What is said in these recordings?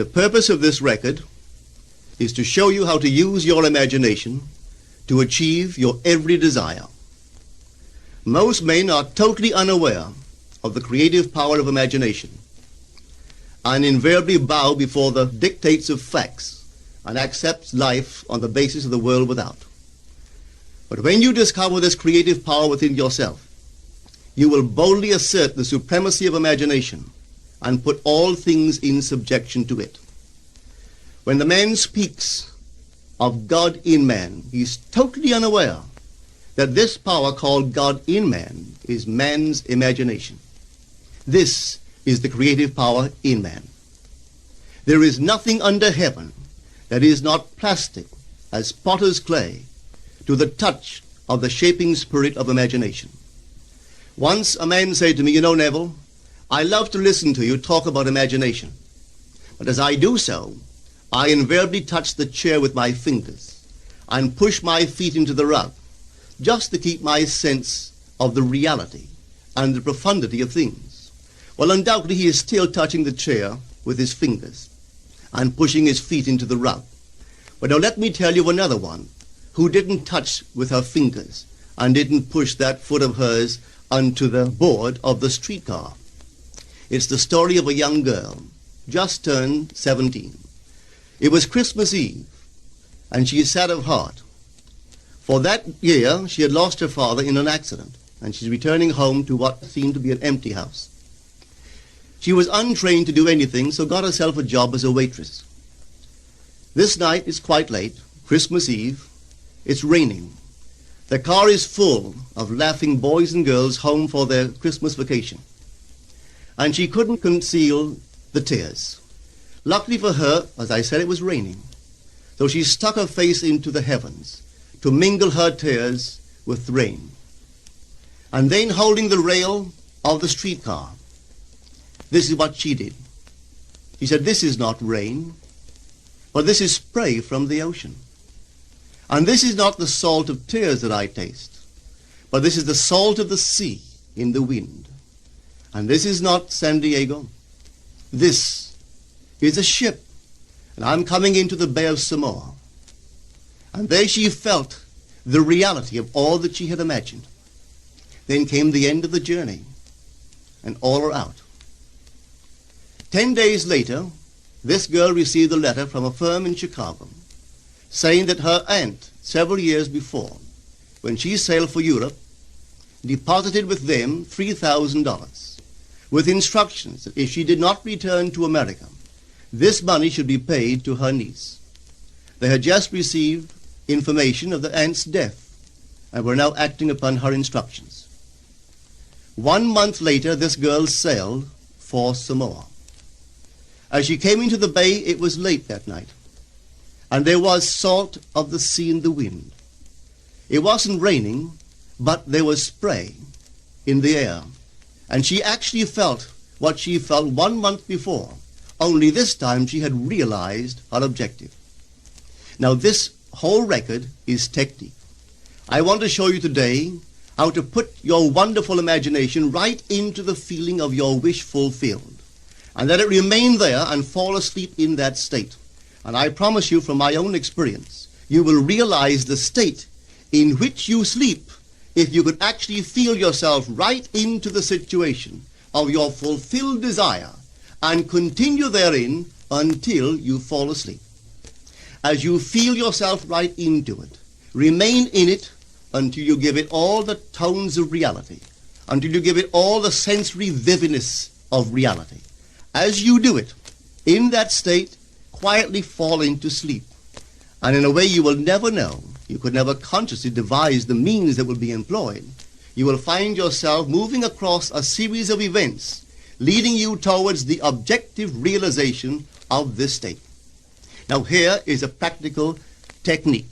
The purpose of this record is to show you how to use your imagination to achieve your every desire. Most men are totally unaware of the creative power of imagination and invariably bow before the dictates of facts and accept life on the basis of the world without. But when you discover this creative power within yourself, you will boldly assert the supremacy of imagination and put all things in subjection to it. When the man speaks of God in man, he is totally unaware that this power called God in man is man's imagination. This is the creative power in man. There is nothing under heaven that is not plastic as potter's clay to the touch of the shaping spirit of imagination. Once a man said to me, "You know, Neville, I love to listen to you talk about imagination. But as I do so, I invariably touch the chair with my fingers and push my feet into the rug, just to keep my sense of the reality and the profundity of things." Well, undoubtedly he is still touching the chair with his fingers and pushing his feet into the rug. But now let me tell you another one who didn't touch with her fingers and didn't push that foot of hers onto the board of the streetcar. It's the story of a young girl, just turned 17. It was Christmas Eve, and she is sad of heart. For that year, she had lost her father in an accident, and she's returning home to what seemed to be an empty house. She was untrained to do anything, so got herself a job as a waitress. This night is quite late, Christmas Eve. It's raining. The car is full of laughing boys and girls home for their Christmas vacation. And she couldn't conceal the tears. Luckily for her, as I said, it was raining. So she stuck her face into the heavens to mingle her tears with rain. And then, holding the rail of the streetcar, this is what she did. She said, "This is not rain, but this is spray from the ocean. And this is not the salt of tears that I taste, but this is the salt of the sea in the wind. And this is not San Diego. This is a ship, and I'm coming into the Bay of Samoa." And there she felt the reality of all that she had imagined. Then came the end of the journey, and all are out. 10 days later, this girl received a letter from a firm in Chicago saying that her aunt, several years before, when she sailed for Europe, deposited with them $3,000 with instructions that if she did not return to America, this money should be paid to her niece. They had just received information of the aunt's death and were now acting upon her instructions. 1 month later, this girl sailed for Samoa. As she came into the bay, it was late that night, and there was salt of the sea in the wind. It wasn't raining, but there was spray in the air, and she actually felt what she felt 1 month before, only this time she had realized her objective. Now this whole record is technique. I want to show you today how to put your wonderful imagination right into the feeling of your wish fulfilled, and let it remain there and fall asleep in that state. And I promise you from my own experience, you will realize the state in which you sleep if you could actually feel yourself right into the situation of your fulfilled desire and continue therein until you fall asleep. As you feel yourself right into it, remain in it until you give it all the tones of reality, until you give it all the sensory vividness of reality. As you do it, in that state, quietly fall into sleep. And in a way you will never know, you could never consciously devise the means that will be employed, you will find yourself moving across a series of events leading you towards the objective realization of this state. Now here is a practical technique.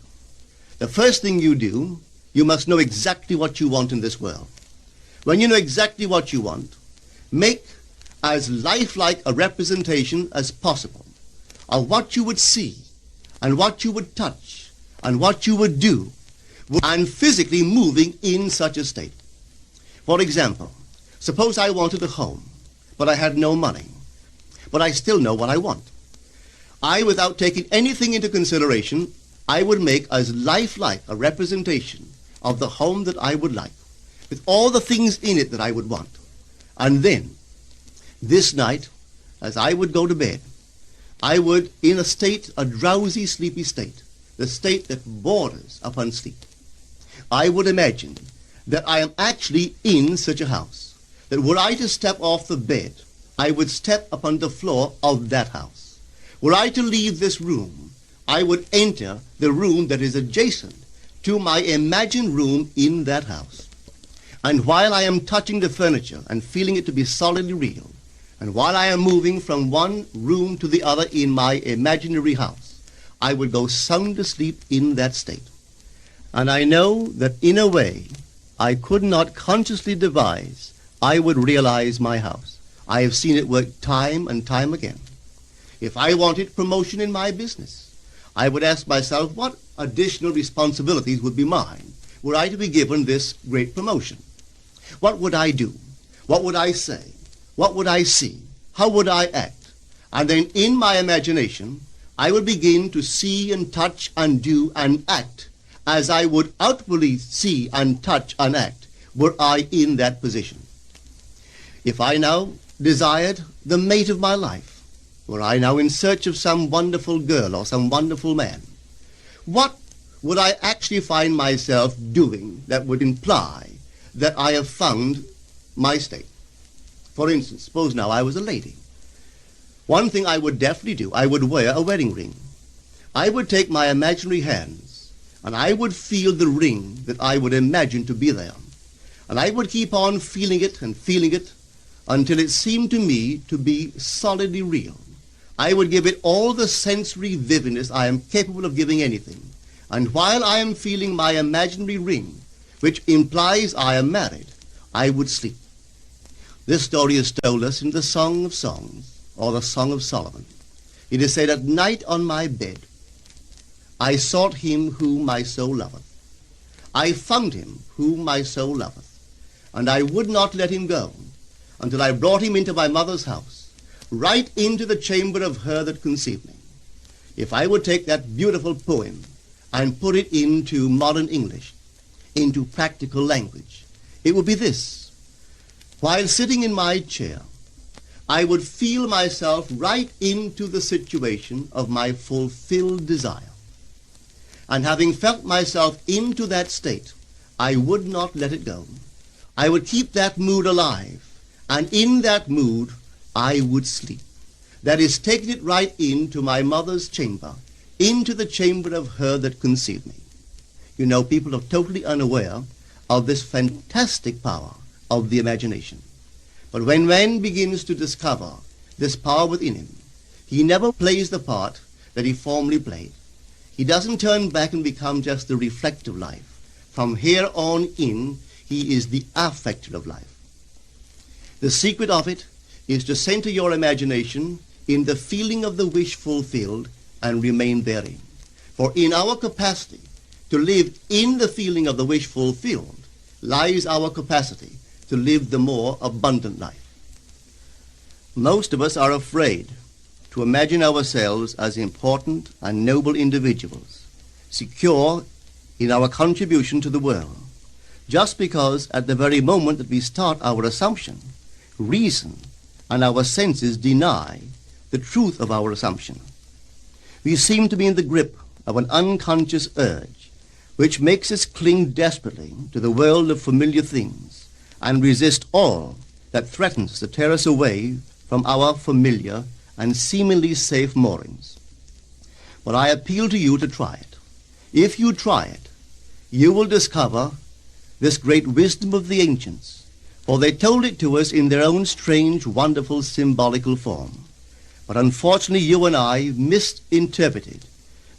The first thing you do, you must know exactly what you want in this world. When you know exactly what you want, make as lifelike a representation as possible of what you would see and what you would touch and what you would do and physically moving in such a state. For example, suppose I wanted a home, but I had no money, but I still know what I want. without taking anything into consideration, I would make as lifelike a representation of the home that I would like, with all the things in it that I would want. And then, this night, as I would go to bed, I would, in a drowsy, sleepy state, the state that borders upon sleep, I would imagine that I am actually in such a house, that were I to step off the bed, I would step upon the floor of that house. Were I to leave this room, I would enter the room that is adjacent to my imagined room in that house. And while I am touching the furniture and feeling it to be solidly real, and while I am moving from one room to the other in my imaginary house, I would go sound asleep in that state. And I know that in a way I could not consciously devise, I would realize my house. I have seen it work time and time again. If I wanted promotion in my business, I would ask myself what additional responsibilities would be mine were I to be given this great promotion. What would I do? What would I say? What would I see? How would I act? And then in my imagination, I would begin to see and touch and do and act as I would outwardly see and touch and act were I in that position. If I now desired the mate of my life, were I now in search of some wonderful girl or some wonderful man, what would I actually find myself doing that would imply that I have found my state? For instance, suppose now I was a lady. One thing I would definitely do, I would wear a wedding ring. I would take my imaginary hands, and I would feel the ring that I would imagine to be there. And I would keep on feeling it until it seemed to me to be solidly real. I would give it all the sensory vividness I am capable of giving anything. And while I am feeling my imaginary ring, which implies I am married, I would sleep. This story is told us in the Song of Songs, or the Song of Solomon. It is said, "At night on my bed, I sought him whom my soul loveth. I found him whom my soul loveth, and I would not let him go until I brought him into my mother's house, right into the chamber of her that conceived me." If I would take that beautiful poem and put it into modern English, into practical language, it would be this. While sitting in my chair, I would feel myself right into the situation of my fulfilled desire. And having felt myself into that state, I would not let it go. I would keep that mood alive, and in that mood, I would sleep. That is, taking it right into my mother's chamber, into the chamber of her that conceived me. You know, people are totally unaware of this fantastic power of the imagination. But when man begins to discover this power within him, he never plays the part that he formerly played. He doesn't turn back and become just the reflective life. From here on in, he is the affecter of life. The secret of it is to center your imagination in the feeling of the wish fulfilled and remain therein. For in our capacity to live in the feeling of the wish fulfilled lies our capacity to live the more abundant life. Most of us are afraid to imagine ourselves as important and noble individuals, secure in our contribution to the world, just because at the very moment that we start our assumption, reason and our senses deny the truth of our assumption. We seem to be in the grip of an unconscious urge which makes us cling desperately to the world of familiar things and resist all that threatens to tear us away from our familiar and seemingly safe moorings. But I appeal to you to try it. If you try it, you will discover this great wisdom of the ancients, for they told it to us in their own strange, wonderful, symbolical form. But unfortunately, you and I misinterpreted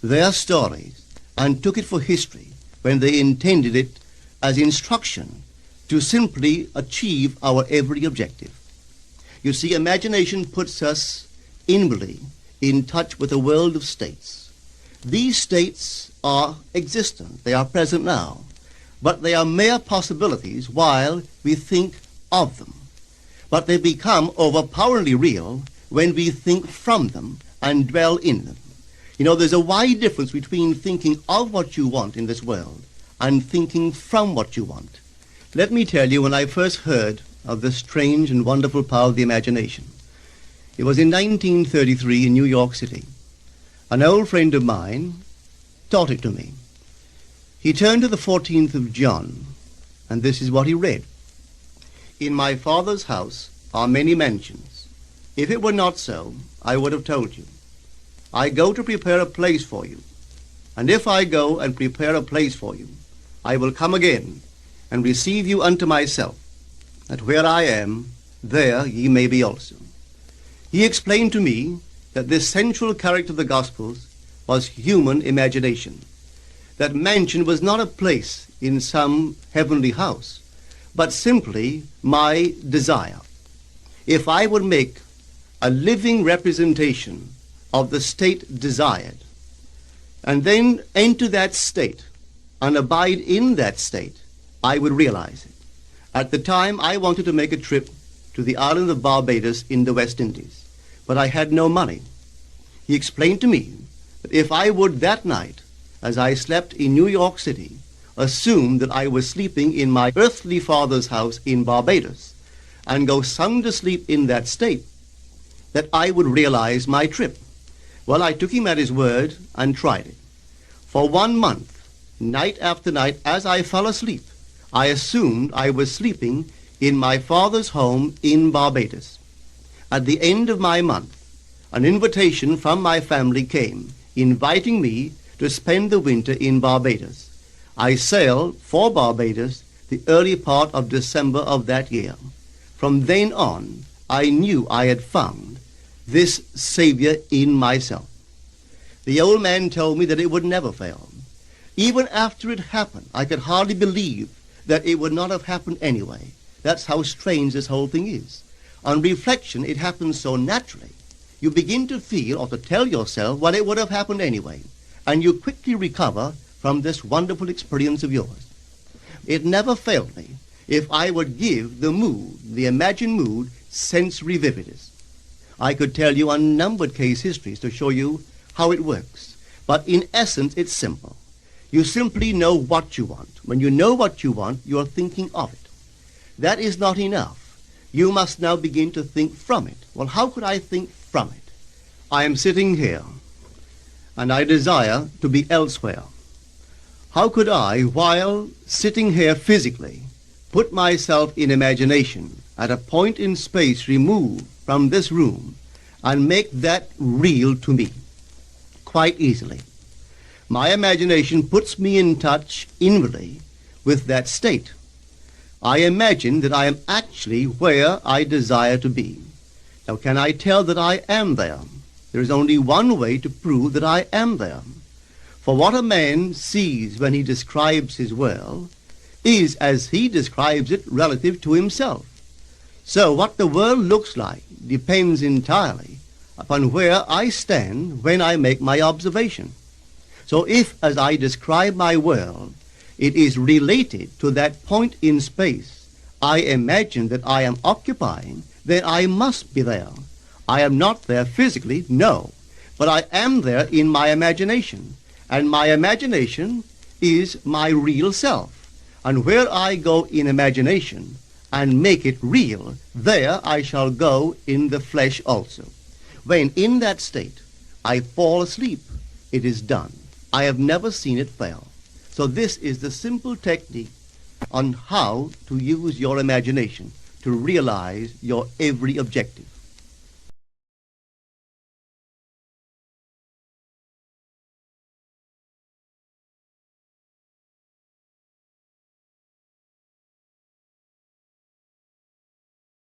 their stories and took it for history when they intended it as instruction to simply achieve our every objective. You see, imagination puts us inwardly in touch with a world of states. These states are existent, they are present now, but they are mere possibilities while we think of them. But they become overpoweringly real when we think from them and dwell in them. You know, there's a wide difference between thinking of what you want in this world and thinking from what you want. Let me tell you, when I first heard of the strange and wonderful power of the imagination, it was in 1933 in New York City. An old friend of mine taught it to me. He turned to the 14th of John, and this is what he read. In my Father's house are many mansions. If it were not so, I would have told you. I go to prepare a place for you. And if I go and prepare a place for you, I will come again and receive you unto myself, that where I am, there ye may be also. He explained to me that this central character of the Gospels was human imagination. That mansion was not a place in some heavenly house, but simply my desire. If I would make a living representation of the state desired, and then enter that state and abide in that state, I would realize it. At the time, I wanted to make a trip to the island of Barbados in the West Indies, but I had no money. He explained to me that if I would that night, as I slept in New York City, assume that I was sleeping in my earthly father's house in Barbados, and go sound asleep in that state, that I would realize my trip. Well, I took him at his word and tried it. For 1 month, night after night, as I fell asleep, I assumed I was sleeping in my father's home in Barbados. At the end of my month, an invitation from my family came, inviting me to spend the winter in Barbados. I sailed for Barbados the early part of December of that year. From then on, I knew I had found this Savior in myself. The old man told me that it would never fail. Even after it happened, I could hardly believe that it would not have happened anyway. That's how strange this whole thing is. On reflection, it happens so naturally. You begin to feel or to tell yourself, well, it would have happened anyway. And you quickly recover from this wonderful experience of yours. It never failed me if I would give the mood, the imagined mood, sensory vividness. I could tell you unnumbered case histories to show you how it works. But in essence, it's simple. You simply know what you want. When you know what you want, you are thinking of it. That is not enough. You must now begin to think from it. Well, how could I think from it? I am sitting here, and I desire to be elsewhere. How could I, while sitting here physically, put myself in imagination at a point in space removed from this room and make that real to me? Quite easily. My imagination puts me in touch inwardly with that state. I imagine that I am actually where I desire to be. Now, can I tell that I am there? There is only one way to prove that I am there. For what a man sees when he describes his world is as he describes it relative to himself. So what the world looks like depends entirely upon where I stand when I make my observation. So if, as I describe my world, it is related to that point in space I imagine that I am occupying, then I must be there. I am not there physically, no, but I am there in my imagination, and my imagination is my real self. And where I go in imagination and make it real, there I shall go in the flesh also. When in that state I fall asleep, it is done. I have never seen it fail. So this is the simple technique on how to use your imagination to realize your every objective.